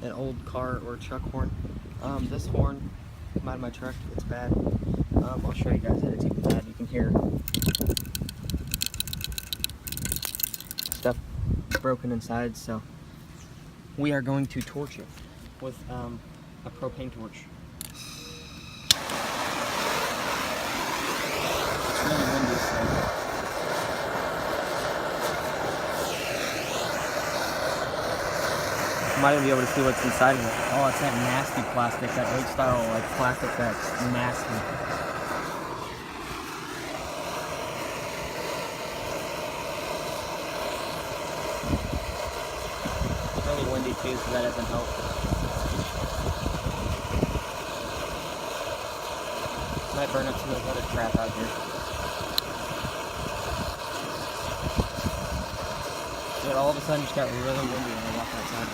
an old car or truck horn. This horn come out of my truck, it's bad. I'll show you guys how to take it bad. You can hear stuff broken inside, so we are going to torch it with a propane torch. It's really windy, so you might even be able to see what's inside of it. Oh, it's that nasty plastic, that old style like plastic that's nasty. It's really windy too, so that doesn't help. Might burn up some of this other crap out here. It all of a sudden just got really windy when I walked outside.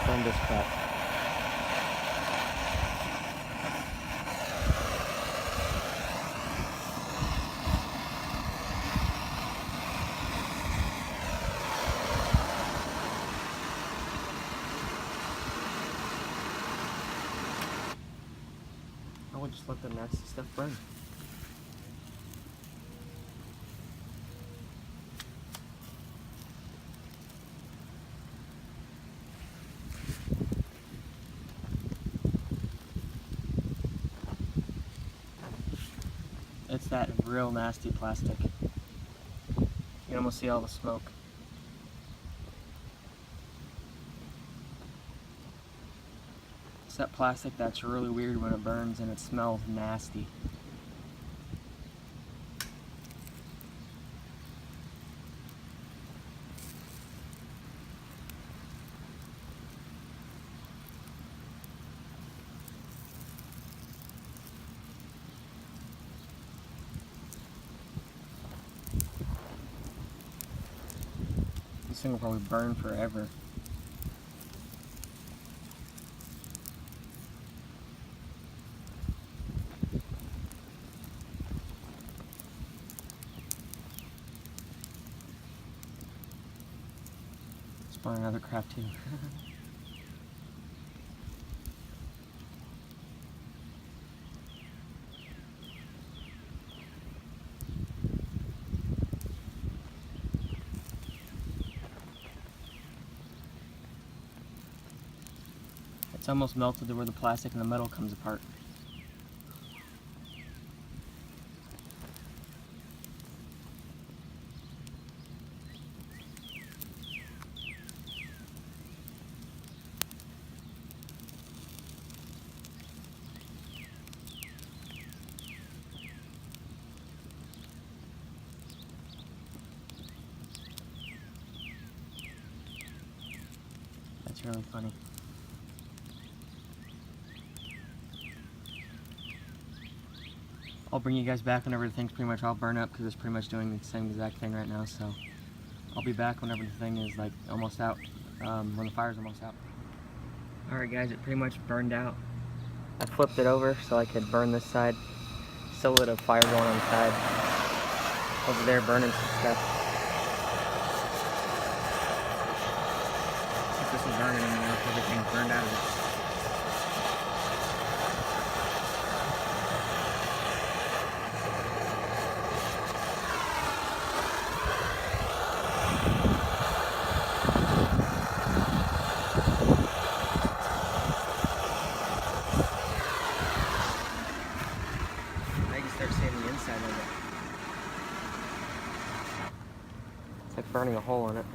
Burn this crap. I would just let the nasty stuff burn. It's that real nasty plastic. You can almost see all the smoke. It's that plastic that's really weird when it burns and it smells nasty. This thing will probably burn forever. Spawn another crap too. It's almost melted to where the plastic and the metal comes apart. That's really funny. I'll bring you guys back whenever the thing's pretty much all burned up, because it's pretty much doing the same exact thing right now, so I'll be back whenever the thing is like almost out, when the fire's almost out. Alright guys, it pretty much burned out. I flipped it over so I could burn this side. Still lit a fire going on the side. Over there burning some stuff. If this is burning anymore, if everything's burned out of it. Start seeing the inside of it. It's like burning a hole in it.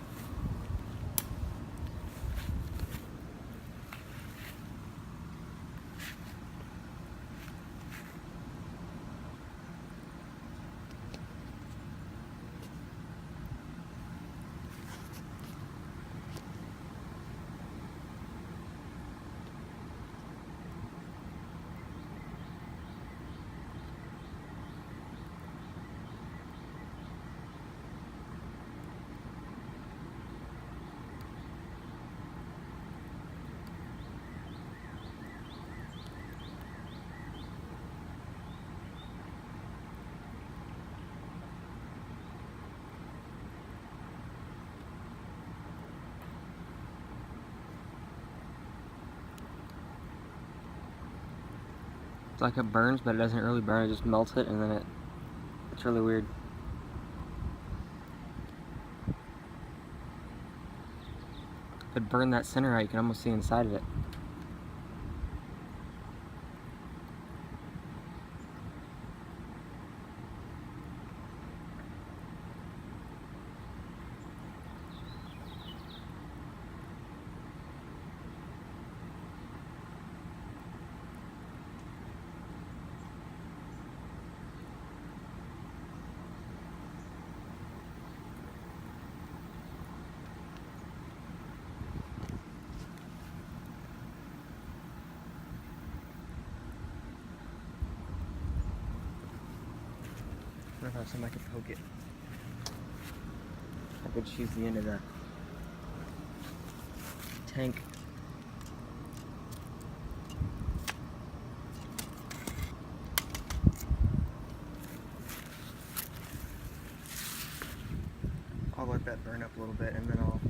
It's like it burns, but it doesn't really burn. It just melts it, and then it's really weird. If it burned that center out, you can almost see inside of it. I wonder if somebody could poke it. I could choose the end of the tank. I'll let that burn up a little bit, and then I'll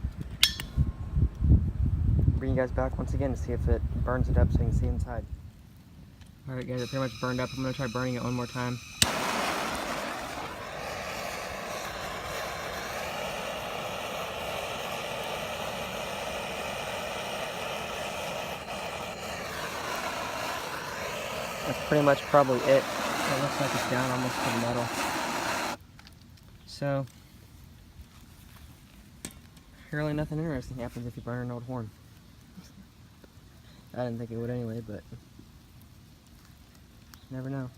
bring you guys back once again to see if it burns it up so you can see inside. Alright guys, it pretty much burned up. I'm going to try burning it one more time. That's pretty much probably it. It looks like it's down almost to the metal. So, really nothing interesting happens if you burn an old horn. I didn't think it would anyway, but you never know.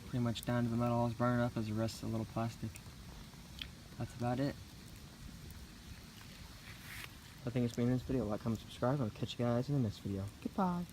Pretty much down to the metal all is burned up as the rest of the little plastic. That's about it. I think it's been in this video. Like, comment, subscribe. I'll catch you guys in the next video. Goodbye.